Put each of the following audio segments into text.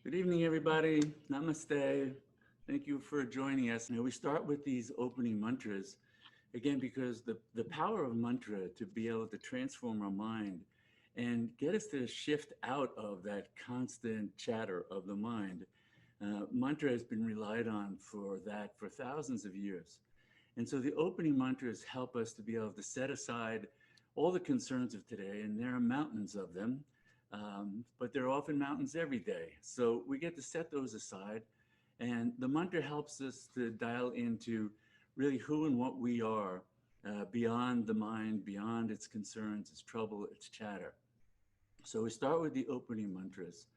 Good evening, everybody. Namaste. Thank you for joining us. Now, we start with these opening mantras, again, because the power of mantra to be able to transform our mind and get us to shift out of that constant chatter of the mind. Mantra has been relied on for that for thousands of years. And so the opening mantras help us to be able to set aside all the concerns of today, and there are mountains of them, but there are often mountains every day. So we get to set those aside, and the mantra helps us to dial into really who and what we are beyond the mind, beyond its concerns, its trouble, its chatter. So we start with the opening mantras,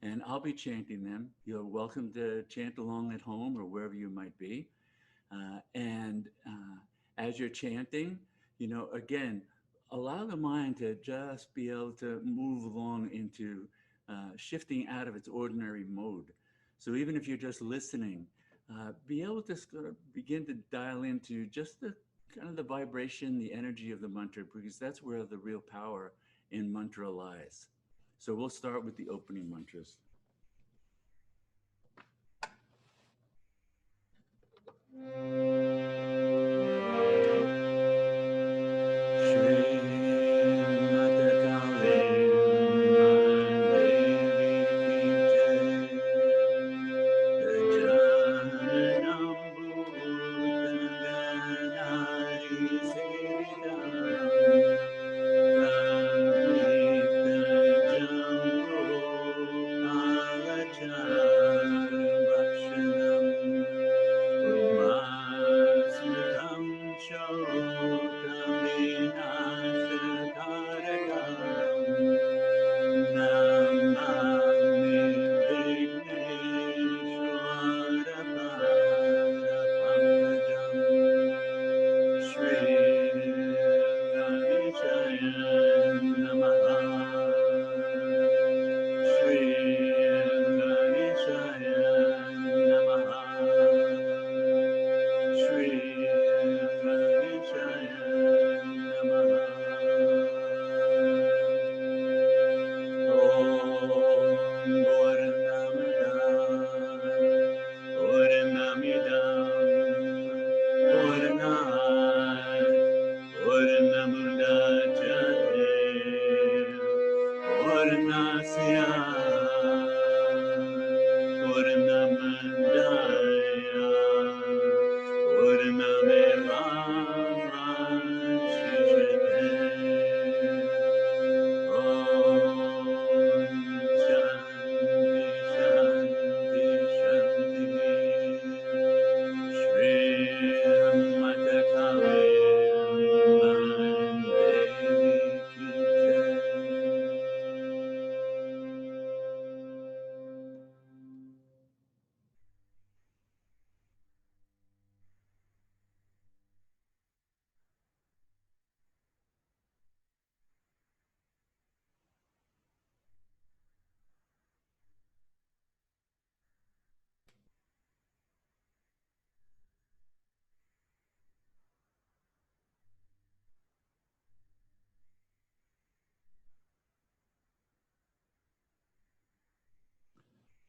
and I'll be chanting them. You're welcome to chant along at home or wherever you might be. And as you're chanting, again, allow the mind to just be able to move along into shifting out of its ordinary mode. So even if you're just listening, be able to sort of begin to dial into just the kind of the vibration, the energy of the mantra, because that's where the real power in mantra lies. So we'll start with the opening mantras.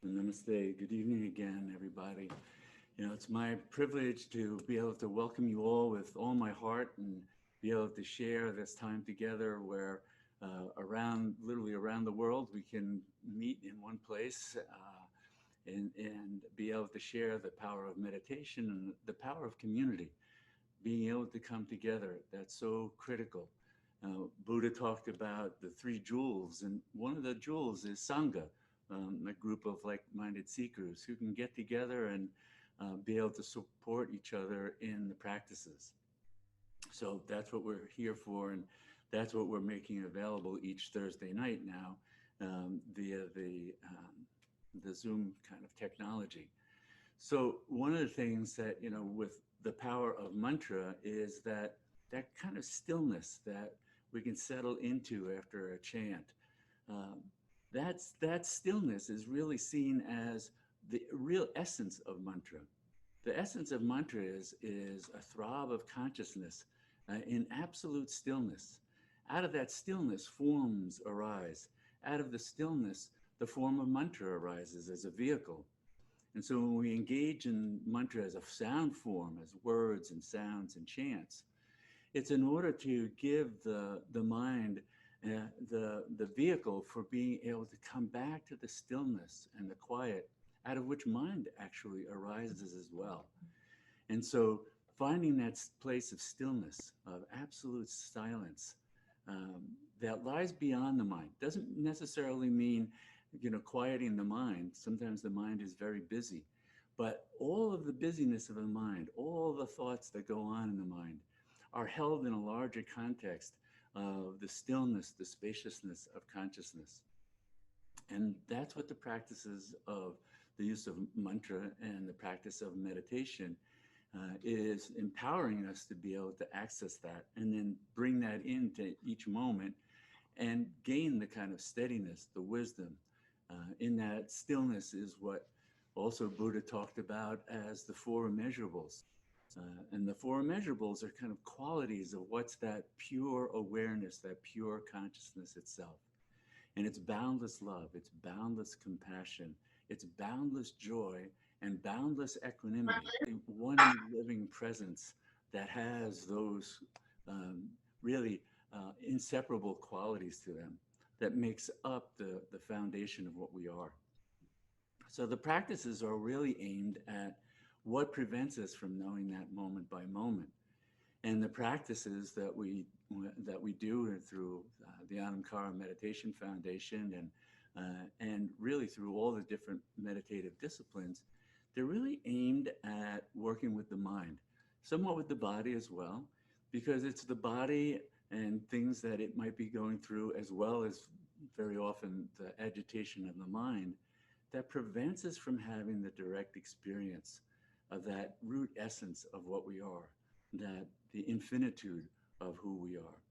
Namaste. Good evening again, everybody. It's my privilege to be able to welcome you all with all my heart and be able to share this time together where literally around the world, we can meet in one place and be able to share the power of meditation and the power of community, being able to come together. That's so critical. Buddha talked about the three jewels, and one of the jewels is Sangha, a group of like-minded seekers who can get together and be able to support each other in the practices. So that's what we're here for, and that's what we're making available each Thursday night now via the Zoom kind of technology. So one of the things that, with the power of mantra is that kind of stillness that we can settle into after a chant. That stillness is really seen as the real essence of mantra. The essence of mantra is a throb of consciousness in absolute stillness. Out of that stillness, forms arise. Out of the stillness, the form of mantra arises as a vehicle. And so when we engage in mantra as a sound form, as words and sounds and chants, it's in order to give the mind the vehicle for being able to come back to the stillness and the quiet, out of which mind actually arises as well. And so finding that place of stillness, of absolute silence, that lies beyond the mind, doesn't necessarily mean, quieting the mind. Sometimes the mind is very busy, but all of the busyness of the mind, all the thoughts that go on in the mind are held in a larger context of the stillness, the spaciousness of consciousness. And that's what the practices of the use of mantra and the practice of meditation is empowering us to be able to access that and then bring that into each moment and gain the kind of steadiness, the wisdom. In that stillness is what also Buddha talked about as the four immeasurables. And the four immeasurables are kind of qualities of what's that pure awareness, that pure consciousness itself. And it's boundless love, it's boundless compassion, it's boundless joy, and boundless equanimity. One living presence that has those really inseparable qualities to them that makes up the foundation of what we are. So the practices are really aimed at what prevents us from knowing that moment by moment. And the practices that we do through the Anam Cara Meditation Foundation and really through all the different meditative disciplines, they're really aimed at working with the mind, somewhat with the body as well, because it's the body and things that it might be going through, as well as very often the agitation of the mind, that prevents us from having the direct experience of that root essence of what we are, that the infinitude of who we are.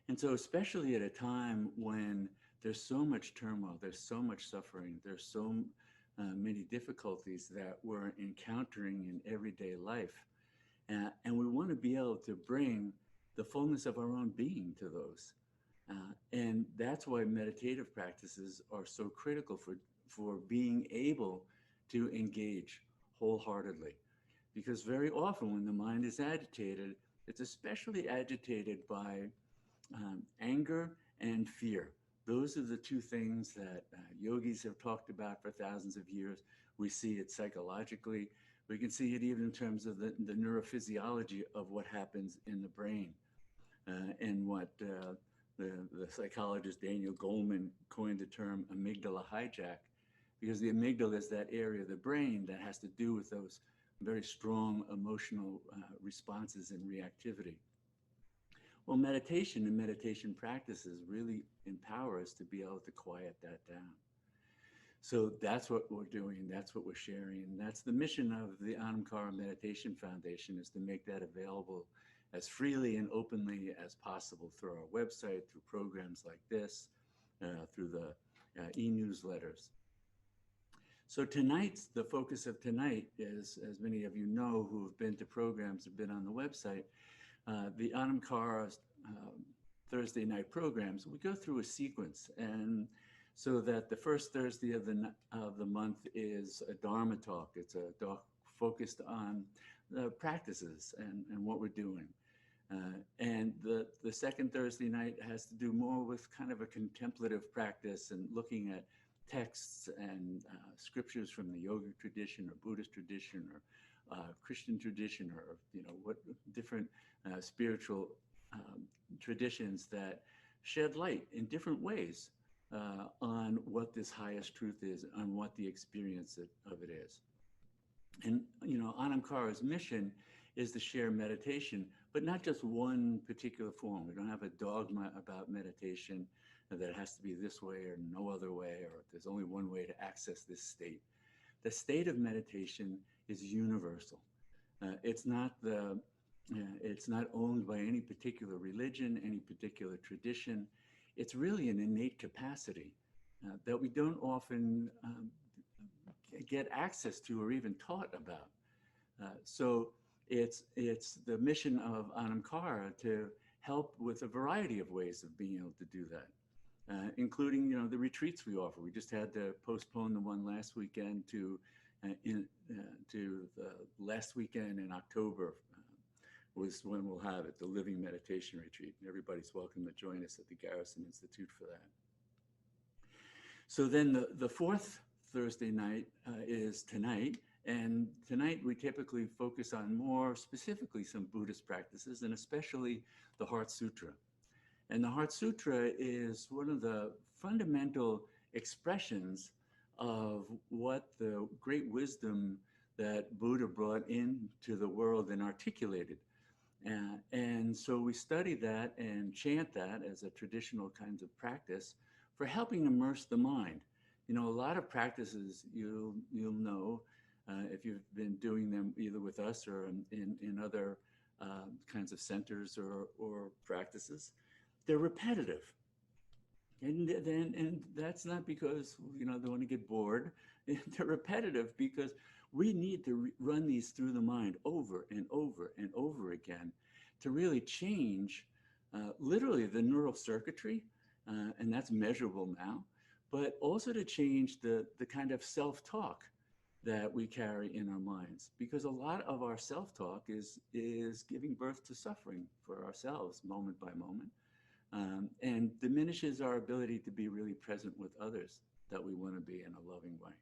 And so especially at a time when there's so much turmoil, there's so much suffering, there's so many difficulties that we're encountering in everyday life, and we want to be able to bring the fullness of our own being to those. And that's why meditative practices are so critical for being able to engage wholeheartedly. Because very often when the mind is agitated, it's especially agitated by anger and fear. Those are the two things that yogis have talked about for thousands of years. We see it psychologically. We can see it even in terms of the neurophysiology of what happens in the brain. And what the psychologist Daniel Goleman coined the term amygdala hijack, because the amygdala is that area of the brain that has to do with those very strong emotional responses and reactivity. Well, meditation and meditation practices really empower us to be able to quiet that down. So that's what we're doing, that's what we're sharing, and that's the mission of the Anam Cara Meditation Foundation, is to make that available as freely and openly as possible through our website, through programs like this, through the e-newsletters. So the focus of tonight is, as many of you know who have been to programs, have been on the website, the Anam Cara Thursday night programs, we go through a sequence, and so that the first Thursday of the month is a Dharma talk. It's a talk focused on the practices and what we're doing. And the second Thursday night has to do more with kind of a contemplative practice and looking at texts and scriptures from the yogic tradition or Buddhist tradition or Christian tradition, or what different spiritual traditions that shed light in different ways on what this highest truth is, on what the experience of it is. And Anam Cara's mission is to share meditation, but not just one particular form. We don't have a dogma about meditation that it has to be this way or no other way, or there's only one way to access this state. The state of meditation is universal. It's not owned by any particular religion, any particular tradition. It's really an innate capacity that we don't often get access to or even taught about. So it's the mission of Anam Cara to help with a variety of ways of being able to do that. including the retreats we offer. We just had to postpone the one last weekend to the last weekend in October. Was when we'll have it, the Living Meditation Retreat. And everybody's welcome to join us at the Garrison Institute for that. So then the fourth Thursday night is tonight. And tonight we typically focus on more specifically some Buddhist practices, and especially the Heart Sutra. And the Heart Sutra is one of the fundamental expressions of what the great wisdom that Buddha brought into the world and articulated. And so we study that and chant that as a traditional kind of practice for helping immerse the mind. A lot of practices you'll know if you've been doing them either with us or in other kinds of centers or practices, they're repetitive. And that's not because they want to get bored. They're repetitive because we need to run these through the mind over and over and over again to really change literally the neural circuitry, and that's measurable now, but also to change the kind of self-talk that we carry in our minds, because a lot of our self-talk is giving birth to suffering for ourselves moment by moment, and diminishes our ability to be really present with others that we want to be in a loving way.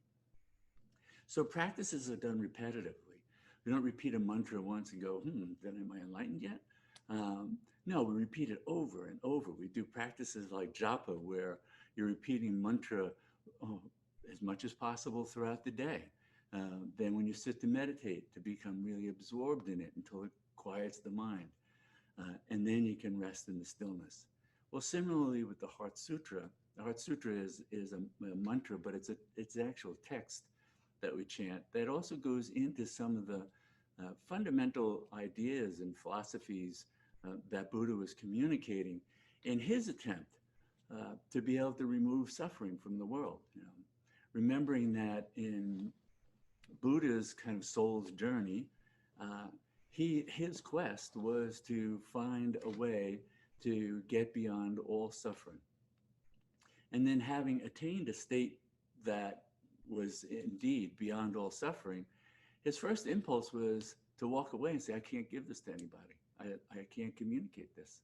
So practices are done repetitively. We don't repeat a mantra once and go, then am I enlightened yet? No, we repeat it over and over. We do practices like japa, where you're repeating mantra as much as possible throughout the day. Then when you sit to meditate, to become really absorbed in it until it quiets the mind. And then you can rest in the stillness. Well, similarly with the Heart Sutra is a mantra, but it's an actual text that we chant that also goes into some of the fundamental ideas and philosophies that Buddha was communicating in his attempt to be able to remove suffering from the world. Remembering that in Buddha's kind of soul's journey, his quest was to find a way to get beyond all suffering. And then having attained a state that was indeed beyond all suffering, his first impulse was to walk away and say, I can't give this to anybody. I can't communicate this.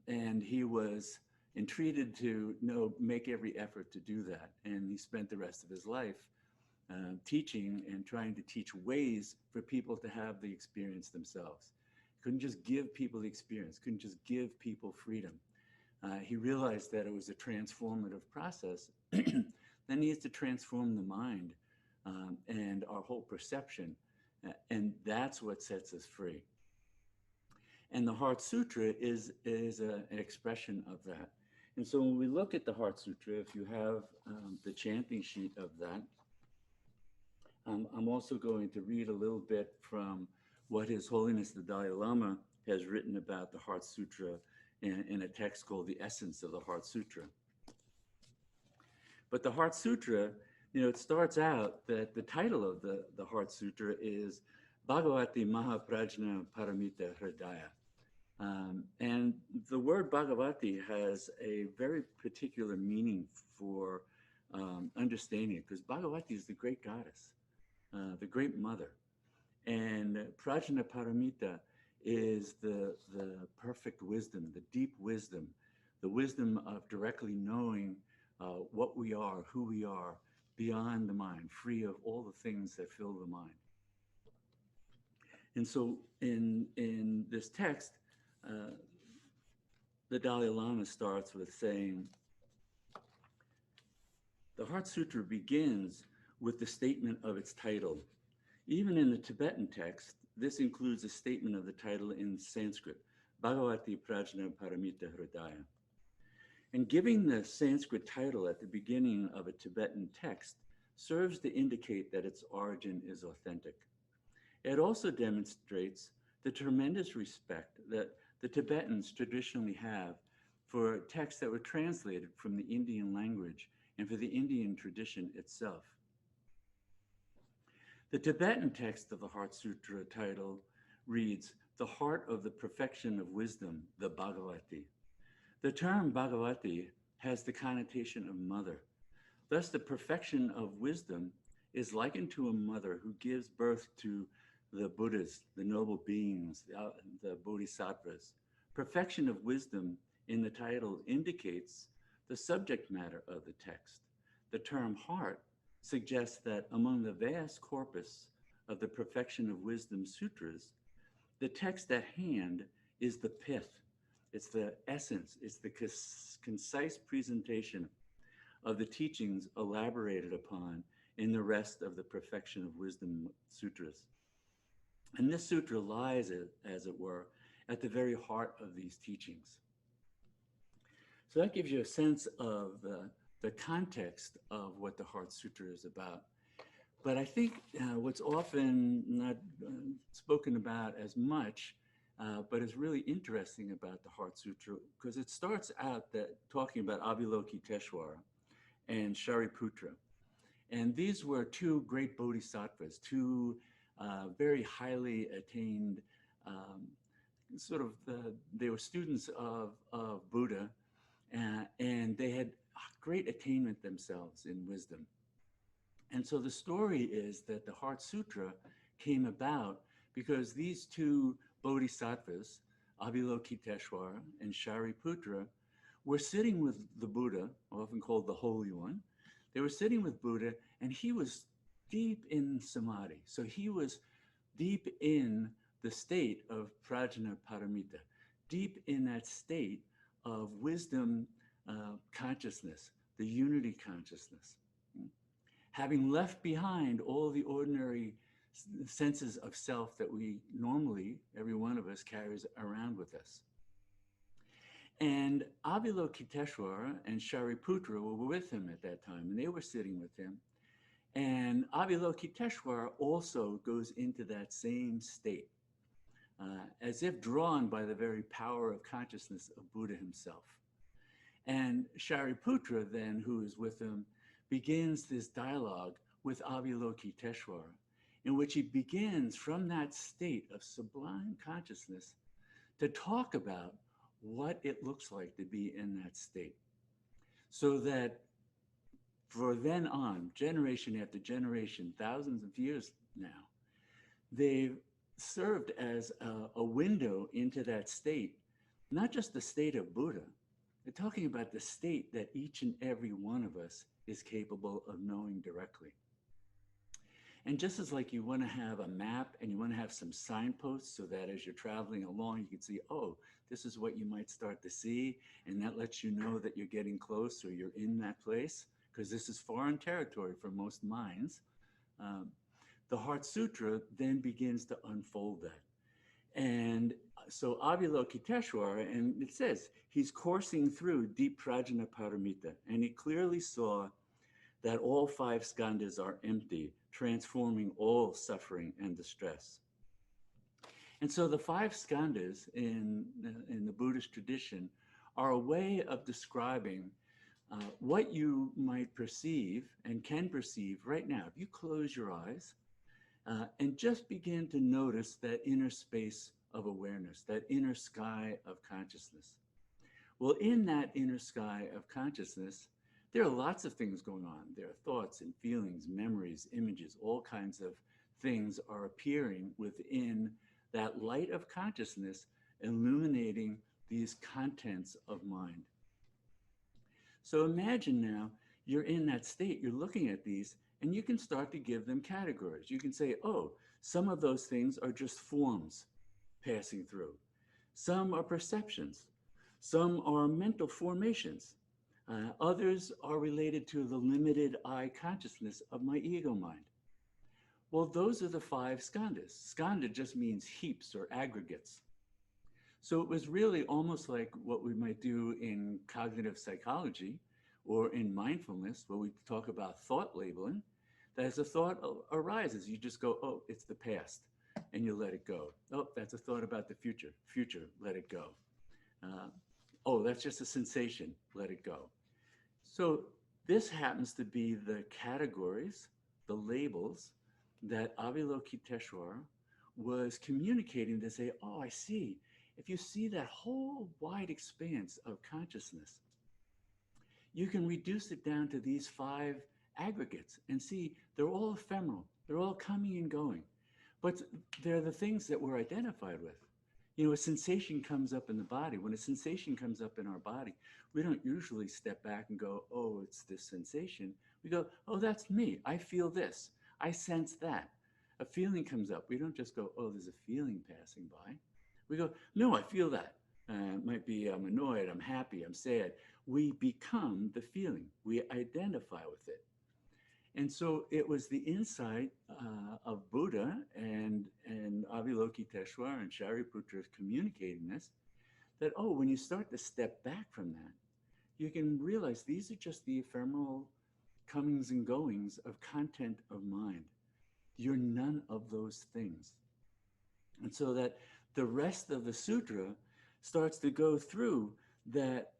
And he was entreated to make every effort to do that. And he spent the rest of his life teaching and trying to teach ways for people to have the experience themselves. Couldn't just give people the experience, couldn't just give people freedom. He realized that it was a transformative process that needs to transform the mind and our whole perception. And that's what sets us free. And the Heart Sutra is an expression of that. And so when we look at the Heart Sutra, if you have the chanting sheet of that, I'm also going to read a little bit from what His Holiness the Dalai Lama has written about the Heart Sutra in a text called The Essence of the Heart Sutra. But the Heart Sutra, it starts out that the title of the Heart Sutra is Bhagavati Maha Prajna Paramita Hrdaya. And the word Bhagavati has a very particular meaning for understanding it, because Bhagavati is the great goddess, the great mother. And Prajna Paramita is the perfect wisdom, the deep wisdom, the wisdom of directly knowing what we are, who we are, beyond the mind, free of all the things that fill the mind. And so in this text, the Dalai Lama starts with saying, the Heart Sutra begins with the statement of its title. Even in the Tibetan text, this includes a statement of the title in Sanskrit, Bhagavati Prajna Paramita Hrdaya. And giving the Sanskrit title at the beginning of a Tibetan text serves to indicate that its origin is authentic. It also demonstrates the tremendous respect that the Tibetans traditionally have for texts that were translated from the Indian language and for the Indian tradition itself. The Tibetan text of the Heart Sutra title reads, the heart of the perfection of wisdom, the Bhagavati. The term Bhagavati has the connotation of mother. Thus, the perfection of wisdom is likened to a mother who gives birth to the Buddhas, the noble beings, the bodhisattvas. Perfection of wisdom in the title indicates the subject matter of the text. The term heart suggests that among the vast corpus of the Perfection of Wisdom sutras, the text at hand is the pith, it's the essence, it's the concise presentation of the teachings elaborated upon in the rest of the Perfection of Wisdom sutras. And this sutra lies, as it were, at the very heart of these teachings. So that gives you a sense of the context of what the Heart Sutra is about. But I think what's often not spoken about as much, but is really interesting about the Heart Sutra, because it starts out talking about Avalokiteshvara and Shariputra. And these were two great bodhisattvas, two very highly attained, they were students of Buddha, and they had great attainment themselves in wisdom. And so the story is that the Heart Sutra came about because these two bodhisattvas, Avalokiteshvara and Shariputra, were sitting with the Buddha, often called the Holy One. They were sitting with Buddha, and he was deep in samadhi. So he was deep in the state of Prajna Paramita, deep in that state of wisdom consciousness, the unity consciousness. Having left behind all the ordinary senses of self that we normally, every one of us, carries around with us. And Avalokiteshvara and Shariputra were with him at that time, and they were sitting with him. And Avalokiteshvara also goes into that same state, as if drawn by the very power of consciousness of Buddha himself. And Shariputra then, who is with him, begins this dialogue with Avalokiteshvara, in which he begins from that state of sublime consciousness to talk about what it looks like to be in that state. So that for then on, generation after generation, thousands of years now, they've served as a window into that state, not just the state of Buddha. They're talking about the state that each and every one of us is capable of knowing directly. And just as like you want to have a map and you want to have some signposts so that as you're traveling along, you can see, oh, this is what you might start to see. And that lets you know that you're getting close or you're in that place, because this is foreign territory for most minds. The Heart Sutra then begins to unfold that. And so Avalokiteshvara, and it says, he's coursing through deep Prajna Paramita, and he clearly saw that all five skandhas are empty, transforming all suffering and distress. And so the five skandhas in the Buddhist tradition are a way of describing what you might perceive and can perceive right now. If you close your eyes and just begin to notice that inner space of awareness, that inner sky of consciousness. Well, in that inner sky of consciousness, there are lots of things going on. There are thoughts and feelings, memories, images, all kinds of things are appearing within that light of consciousness, illuminating these contents of mind. So imagine now you're in that state, you're looking at these, and you can start to give them categories. You can say, oh, some of those things are just forms passing through. Some are perceptions. Some are mental formations. Others are related to the limited I consciousness of my ego mind. Well, those are the five skandhas. Skandha just means heaps or aggregates. So it was really almost like what we might do in cognitive psychology or in mindfulness, where we talk about thought labeling, that as a thought arises, you just go, oh, it's the past, and you let it go. Oh, that's a thought about the future, let it go. Oh, that's just a sensation, let it go. So this happens to be the categories, the labels that Avalokiteshvara was communicating to say, oh, I see. If you see that whole wide expanse of consciousness, you can reduce it down to these 5 aggregates and see they're all ephemeral. They're all coming and going. But they're the things that we're identified with. You know, a sensation comes up in the body. When a sensation comes up in our body, we don't usually step back and go, oh, it's this sensation. We go, oh, that's me. I feel this. I sense that. A feeling comes up. We don't just go, oh, there's a feeling passing by. We go, no, I feel that. It might be I'm annoyed, I'm happy, I'm sad. We become the feeling. We identify with it. And so it was the insight of Buddha and Avalokiteshvara and Shariputra communicating this, that, oh, when you start to step back from that, you can realize these are just the ephemeral comings and goings of content of mind. You're none of those things. And so that the rest of the sutra starts to go through that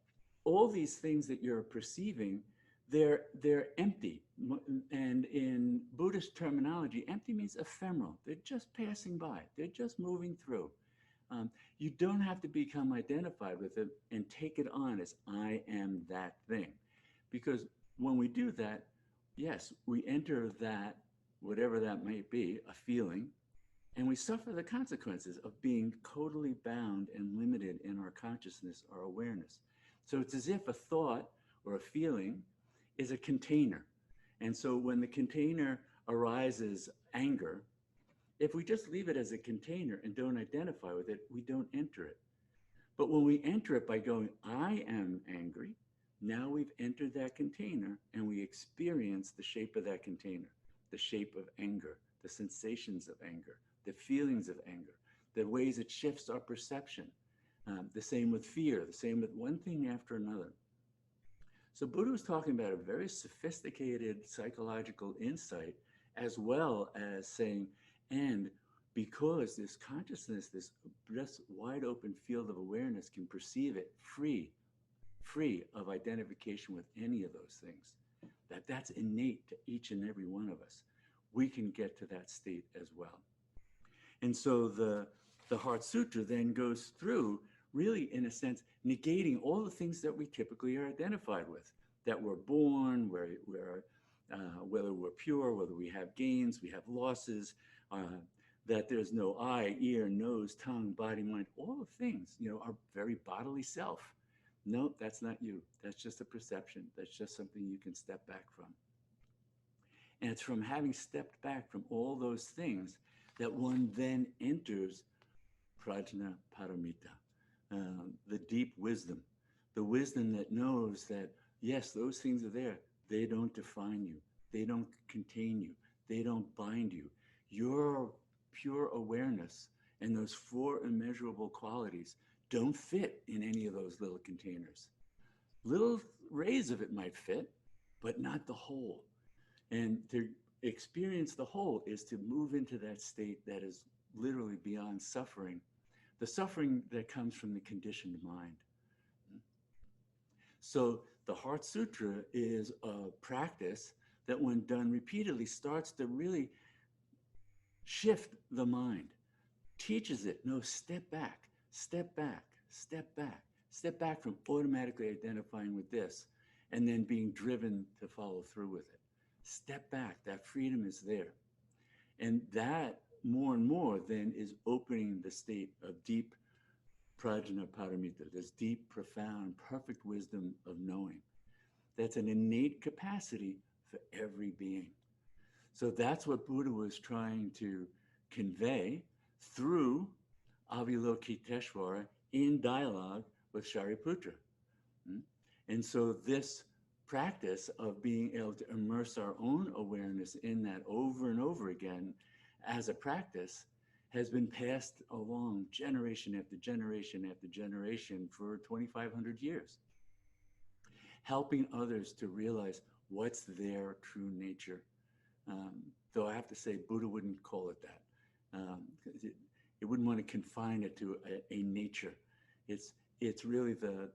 all these things that you're perceiving, they're empty. And in Buddhist terminology, empty means ephemeral. They're just passing by. They're just moving through. You don't have to become identified with it and take it on as I am that thing. Because when we do that, yes, we enter that, whatever that may be, a feeling, and we suffer the consequences of being totally bound and limited in our consciousness, our awareness. So it's as if a thought or a feeling is a container. And so when the container arises anger, if we just leave it as a container and don't identify with it, we don't enter it. But when we enter it by going, I am angry, now we've entered that container and we experience the shape of that container, the shape of anger, the sensations of anger, the feelings of anger, the ways it shifts our perception. The same with fear, the same with one thing after another. So Buddha was talking about a very sophisticated psychological insight, as well as saying, and because this consciousness, this wide open field of awareness can perceive it free of identification with any of those things, that's innate to each and every one of us. We can get to that state as well. And so the Heart Sutra then goes through, really, in a sense, negating all the things that we typically are identified with, that we're born, whether we're pure, whether we have gains, we have losses, that there's no eye, ear, nose, tongue, body, mind, all the things, our very bodily self. No, that's not you. That's just a perception. That's just something you can step back from. And it's from having stepped back from all those things that one then enters Prajna Paramita, the deep wisdom, the wisdom that knows that, yes, those things are there. They don't define you. They don't contain you. They don't bind you. Your pure awareness and those 4 immeasurable qualities don't fit in any of those little containers. Little rays of it might fit, but not the whole. And to experience the whole is to move into that state that is literally beyond suffering, the suffering that comes from the conditioned mind. So the Heart Sutra is a practice that, when done repeatedly, starts to really shift the mind, teaches it, no, step back, step back, step back, step back from automatically identifying with this and then being driven to follow through with it. Step back, that freedom is there. And that more and more then is opening the state of deep Prajna Paramita, this deep, profound, perfect wisdom of knowing. That's an innate capacity for every being. So that's what Buddha was trying to convey through Avalokiteshvara in dialogue with Shariputra. And so this practice of being able to immerse our own awareness in that over and over again as a practice has been passed along generation after generation after generation for 2,500 years, helping others to realize what's their true nature. Though I have to say, Buddha wouldn't call it that. It wouldn't want to confine it to a nature. It's really the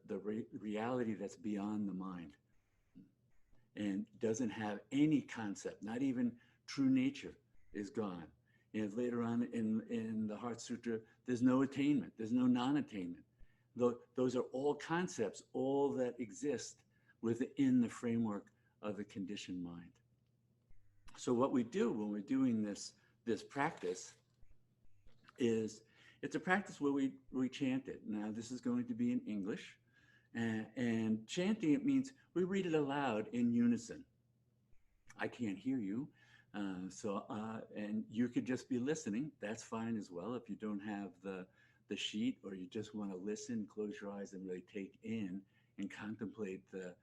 reality that's beyond the mind and doesn't have any concept, not even true nature is gone. And later on in the Heart Sutra, there's no attainment, there's no non-attainment. Those are all concepts, all that exist within the framework of the conditioned mind. So what we do when we're doing this practice is it's a practice where we chant it. Now this is going to be in English, and chanting, it means we read it aloud in unison. I can't hear you, and you could just be listening. That's fine as well. If you don't have the sheet, or you just want to listen, close your eyes and really take in and contemplate the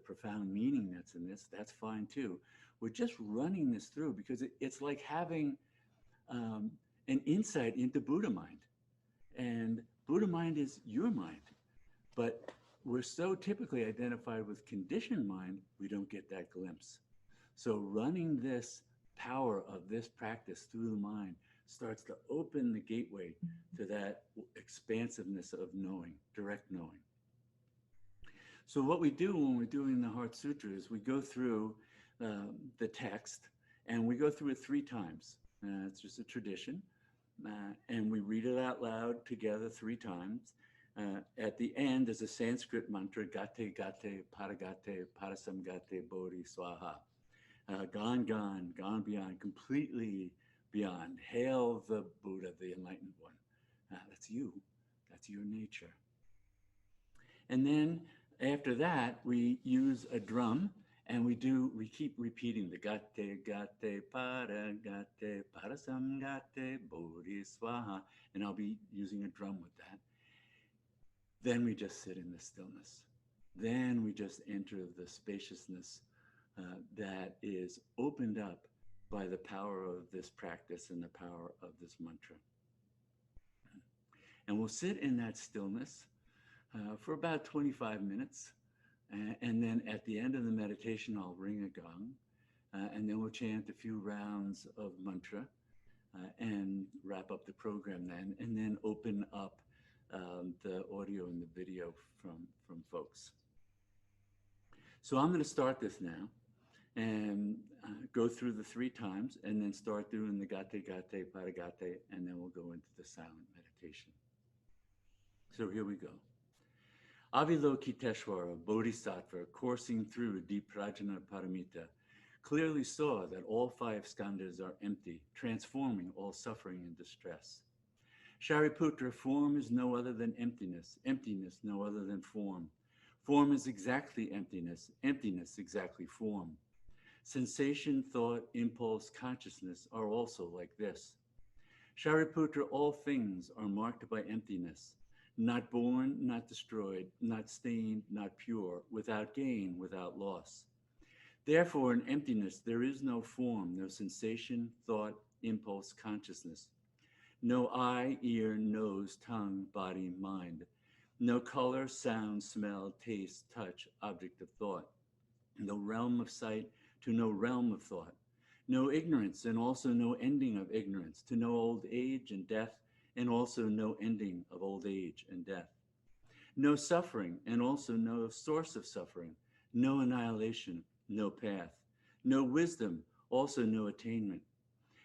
profound meaning that's in this, that's fine too. We're just running this through because it's like having an insight into Buddha mind. And Buddha mind is your mind. But we're so typically identified with conditioned mind, we don't get that glimpse. So running this power of this practice through the mind starts to open the gateway to that expansiveness of knowing, direct knowing. So what we do when we're doing the Heart Sutra is we go through the text, and we go through it 3 times. It's just a tradition. And we read it out loud together 3 times. At the end is a Sanskrit mantra, gate, gate, paragate, parasamgate, bodhi, swaha. Gone, gone, gone beyond, completely beyond. Hail the Buddha, the enlightened one. That's you. That's your nature. And then after that, we use a drum, and we keep repeating the gate, gate, paragate, parasamgate, bodhi, swaha. And I'll be using a drum with that. Then we just sit in the stillness. Then we just enter the spaciousness that is opened up by the power of this practice and the power of this mantra. And we'll sit in that stillness for about 25 minutes. And then at the end of the meditation, I'll ring a gong. And then we'll chant a few rounds of mantra and wrap up the program then. And then open up the audio and the video from folks. So I'm going to start this now and go through the 3 times, and then start doing the gate, gate, paragate, and then we'll go into the silent meditation. So here we go. Avalokiteshvara, Bodhisattva, coursing through deep Prajna Paramita, clearly saw that all 5 skandhas are empty, transforming all suffering and distress. Shariputra, form is no other than emptiness, emptiness no other than form. Form is exactly emptiness, emptiness exactly form. Sensation, thought, impulse, consciousness are also like this. Shariputra, all things are marked by emptiness, not born, not destroyed, not stained, not pure, without gain, without loss. Therefore, in emptiness, there is no form, no sensation, thought, impulse, consciousness. No eye, ear, nose, tongue, body, mind. No color, sound, smell, taste, touch, object of thought. No realm of sight to no realm of thought. No ignorance, and also no ending of ignorance, to no old age and death, and also no ending of old age and death. No suffering, and also no source of suffering. No annihilation, no path. No wisdom, also no attainment.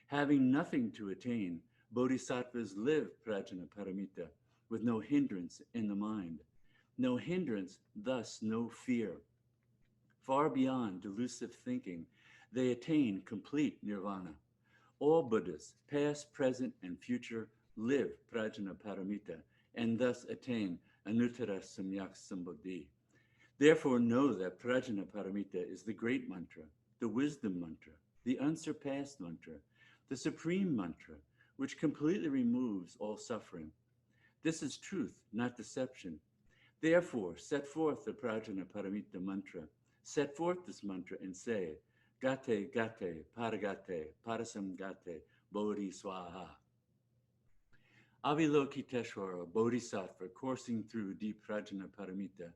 Having nothing to attain, bodhisattvas live Prajna Paramita with no hindrance in the mind. No hindrance, thus no fear. Far beyond delusive thinking, they attain complete nirvana. All Buddhas, past, present, and future, live Prajna Paramita and thus attain Anuttara Samyak Sambodhi. Therefore know that Prajna Paramita is the great mantra, the wisdom mantra, the unsurpassed mantra, the supreme mantra, which completely removes all suffering. This is truth, not deception. Therefore, set forth the Prajna Paramita mantra. Set forth this mantra and say, Gate, gate, paragate, parasamgate, bodhi swaha. Avalokiteshvara, Bodhisattva, coursing through deep Prajna Paramita,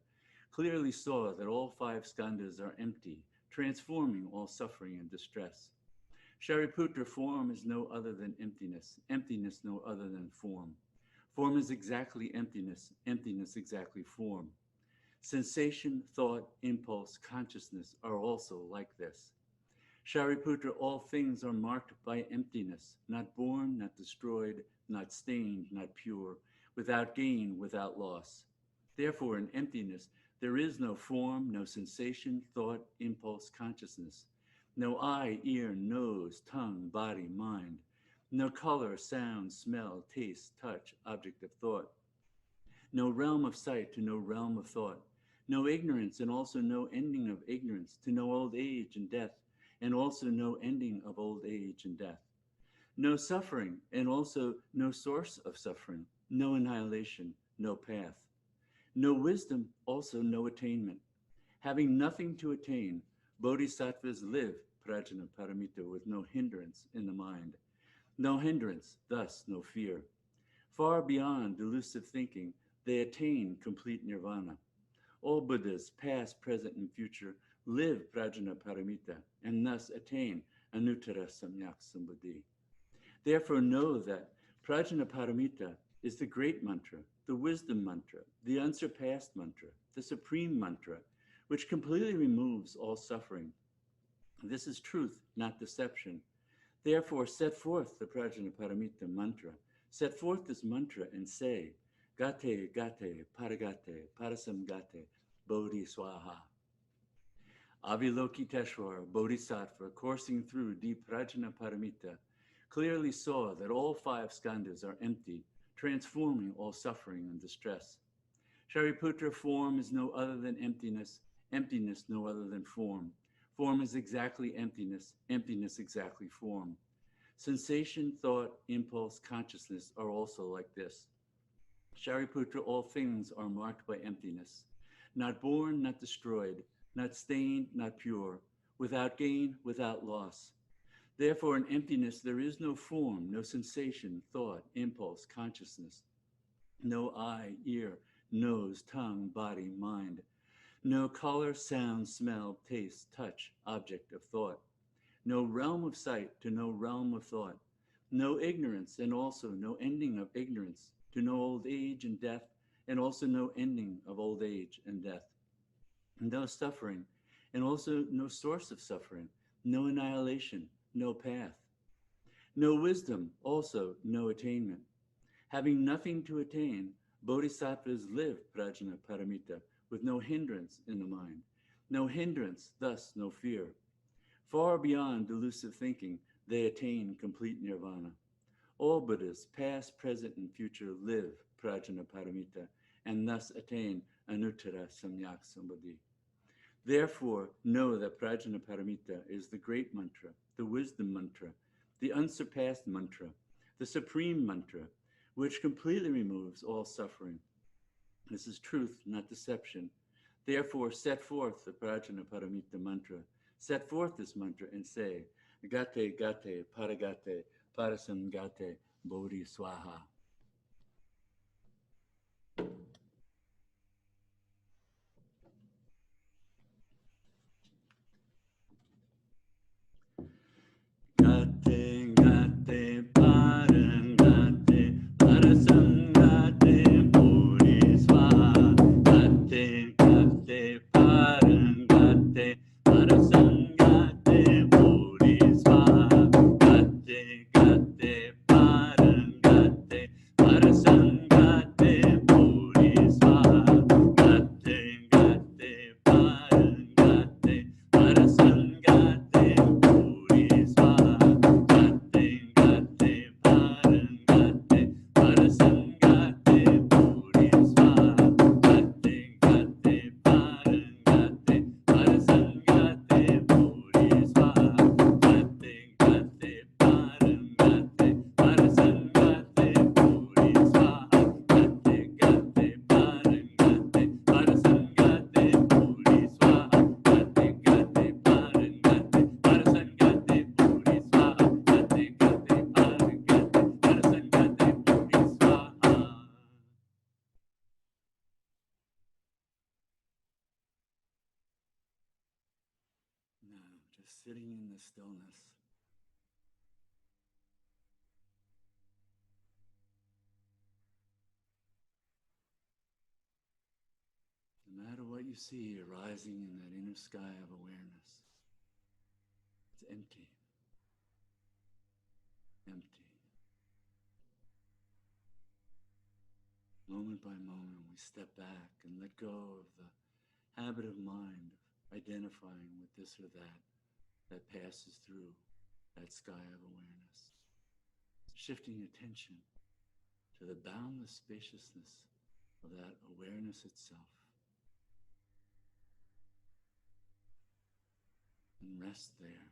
clearly saw that all 5 skandhas are empty, transforming all suffering and distress. Shariputra, form is no other than emptiness, emptiness no other than form. Form is exactly emptiness, emptiness exactly form. Sensation, thought, impulse, consciousness are also like this. Shariputra, all things are marked by emptiness, not born, not destroyed, not stained, not pure, without gain, without loss. Therefore, in emptiness, There is no form, no sensation, thought, impulse, consciousness. No eye, ear, nose, tongue, body, mind. No color, sound, smell, taste, touch, object of thought. No realm of sight to no realm of thought. No ignorance and also no ending of ignorance to no old age and death, and also no ending of old age and death. No suffering and also no source of suffering. No annihilation, no path. No wisdom, also no attainment. Having nothing to attain, bodhisattvas live, Prajna Paramita, with no hindrance in the mind. No hindrance, thus no fear. Far beyond delusive thinking, they attain complete nirvana. All Buddhas, past, present, and future, live Prajna Paramita and thus attain Anuttara Samyak Sambuddhi. Therefore know that Prajna Paramita is the great mantra, the wisdom mantra, the unsurpassed mantra, the supreme mantra, which completely removes all suffering. This is truth, not deception. Therefore set forth the Prajna Paramita mantra. Set forth this mantra and say, Gate, Gate, Paragate, Parasamgate, Bodhi Swaha. Avilokiteshvara, Bodhisattva, coursing through deep Prajna Paramita, clearly saw that all five skandhas are empty, transforming all suffering and distress. Shariputra, form is no other than emptiness, emptiness no other than form. Form is exactly emptiness, emptiness exactly form. Sensation, thought, impulse, consciousness are also like this. Shariputra, all things are marked by emptiness, not born, not destroyed, not stained, not pure, without gain, without loss. Therefore, in emptiness, there is no form, no sensation, thought, impulse, consciousness, no eye, ear, nose, tongue, body, mind, no color, sound, smell, taste, touch, object of thought, no realm of sight to no realm of thought, no ignorance and also no ending of ignorance to no old age and death, and also no ending of old age and death, no suffering, and also no source of suffering, no annihilation, no path, no wisdom, also no attainment. Having nothing to attain, bodhisattvas live Prajna Paramita with no hindrance in the mind. No hindrance, thus no fear. Far beyond delusive thinking, they attain complete nirvana. All Buddhas, past, present, and future, live Prajna Paramita and thus attain Anuttara Samyak Sambuddhi. Therefore, know that Prajna Paramita is the great mantra, the wisdom mantra, the unsurpassed mantra, the supreme mantra, which completely removes all suffering. This is truth, not deception. Therefore, set forth the Prajna Paramita mantra. Set forth this mantra and say, Gate, Gate, Paragate, Parasamgate, Bodhi Swaha. Gate, Gate, Paragate, Parasamgate, Bodhi Swaha. Gate, Gate, Paragate, Parasamgate, Bodhi Swaha. Gate, Gate, Paragate, Parasamgate, Bodhi Swaha. Gate, Gate, Paragate, Parasamgate, Bodhi Swaha. Gate, Gate, Paragate, Parasamgate, Bodhi Swaha. Gate, Gate, Paragate, Parasamgate, Bodhi Swaha. Gate, Gate, Paragate, Parasamgate, Bodhi Swaha. Gate, Gate, Paragate, Parasamgate, Bodhi Swaha. Gate, Gate, Paragate, Parasamgate, Bodhi Swaha. Gate, Gate, Paragate, Parasamgate, Bodhi Swaha. Now, just sitting in the stillness. No matter what you see arising in that inner sky of awareness, it's empty, empty. Moment by moment, we step back and let go of the habit of mind of identifying with this or that passes through that sky of awareness. Shifting attention to the boundless spaciousness of that awareness itself. And rest there.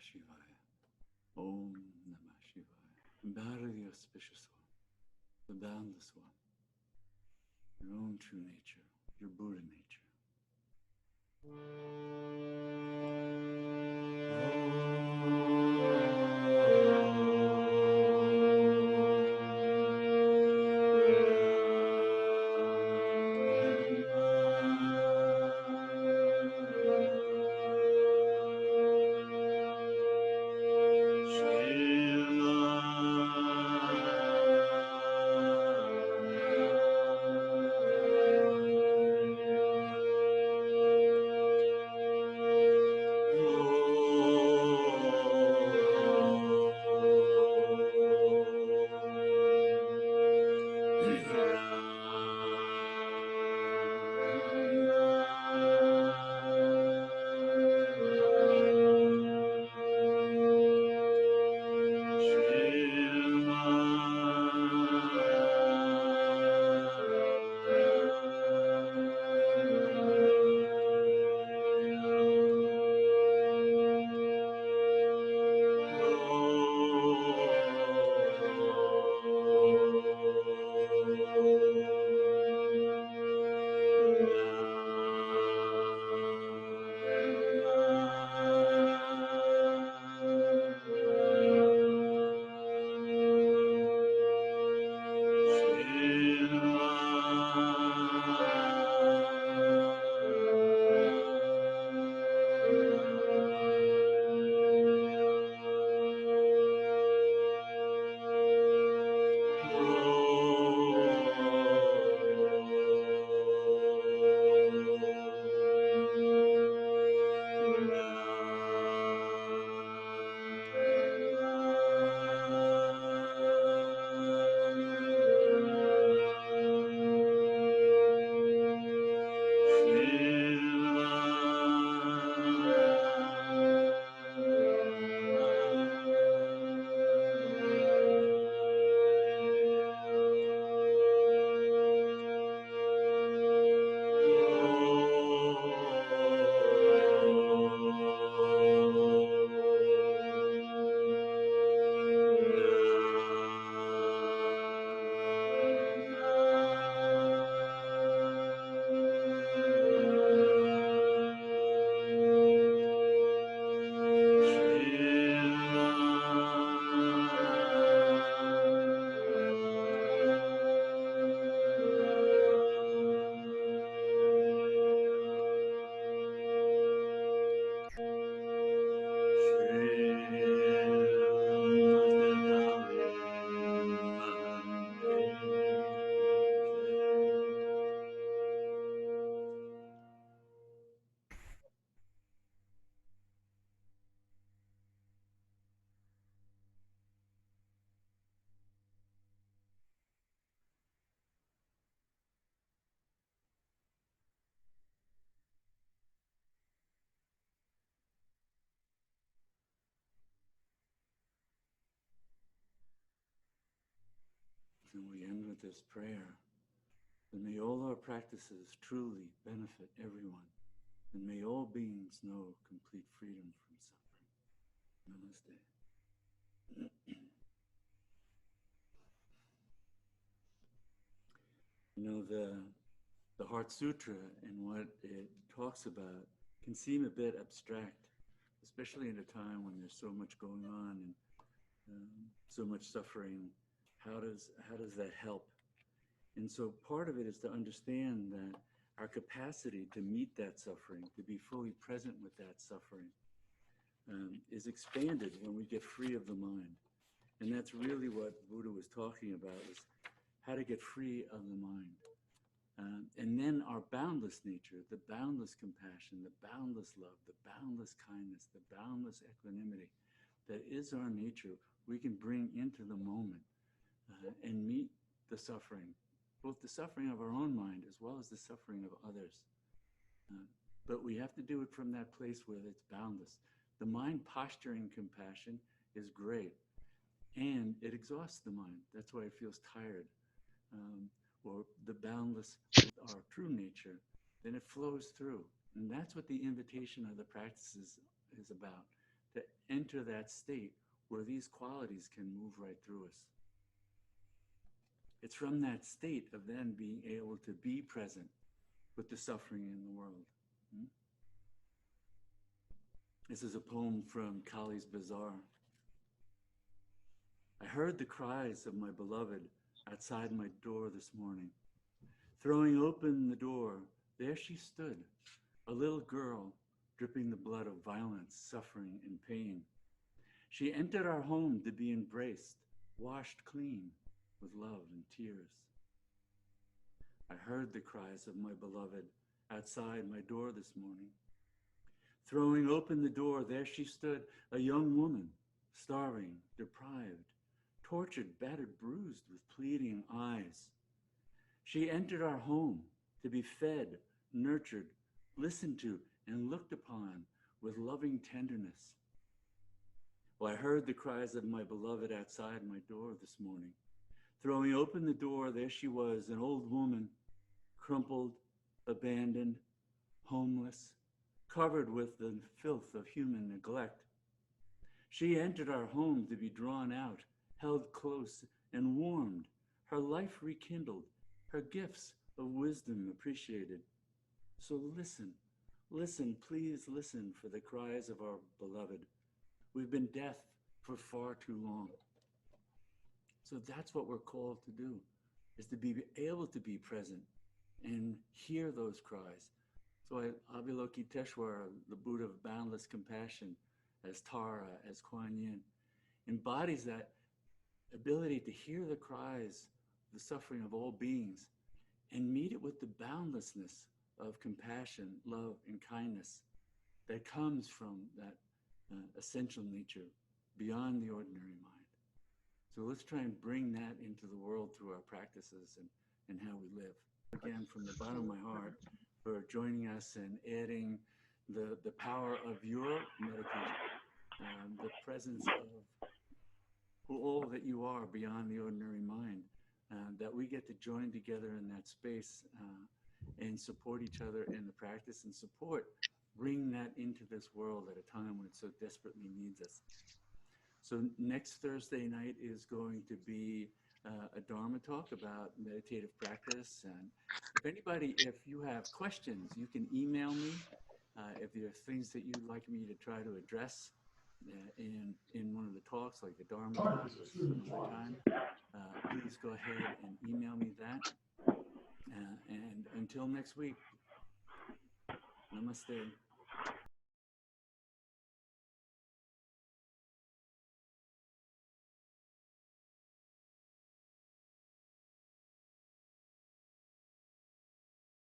Shivaya. Om Namah Shivaya. Empower the auspicious one, the boundless one, your own true nature, your Buddha nature. And we end with this prayer. And may all our practices truly benefit everyone. And may all beings know complete freedom from suffering. Namaste. You know, the Heart Sutra and what it talks about can seem a bit abstract, especially in a time when there's so much going on and so much suffering. How does that help? And so part of it is to understand that our capacity to meet that suffering, to be fully present with that suffering, is expanded when we get free of the mind. And that's really what Buddha was talking about, is how to get free of the mind. And then our boundless nature, the boundless compassion, the boundless love, the boundless kindness, the boundless equanimity, that is our nature, we can bring into the moment and meet the suffering, both the suffering of our own mind as well as the suffering of others. But we have to do it from that place where it's boundless. The mind posturing compassion is great, and it exhausts the mind. That's why it feels tired. Or the boundless with our true nature, then it flows through. And that's what the invitation of the practice is about, to enter that state where these qualities can move right through us. It's from that state of then being able to be present with the suffering in the world. This is a poem from Kali's Bazaar. I heard the cries of my beloved outside my door this morning. Throwing open the door, there she stood, a little girl dripping the blood of violence, suffering, and pain. She entered our home to be embraced, washed clean with love and tears. I heard the cries of my beloved outside my door this morning. Throwing open the door, there she stood, a young woman, starving, deprived, tortured, battered, bruised, with pleading eyes. She entered our home to be fed, nurtured, listened to, and looked upon with loving tenderness. Well, I heard the cries of my beloved outside my door this morning. Throwing open the door, there she was, an old woman, crumpled, abandoned, homeless, covered with the filth of human neglect. She entered our home to be drawn out, held close, and warmed, her life rekindled, her gifts of wisdom appreciated. So listen, listen, please listen for the cries of our beloved. We've been deaf for far too long. So that's what we're called to do, is to be able to be present and hear those cries. So Avalokiteshvara, the Buddha of boundless compassion, as Tara, as Kuan Yin, embodies that ability to hear the cries, the suffering of all beings, and meet it with the boundlessness of compassion, love, and kindness that comes from that essential nature beyond the ordinary mind. So let's try and bring that into the world through our practices and how we live. Again, from the bottom of my heart, for joining us and adding the power of your meditation, the presence of all that you are beyond the ordinary mind, that we get to join together in that space and support each other in the practice and bring that into this world at a time when it so desperately needs us. So next Thursday night is going to be a Dharma talk about meditative practice. And if you have questions, you can email me. If there are things that you'd like me to try to address in one of the talks, like the Dharma talk or some other time, please go ahead and email me that. And until next week, namaste.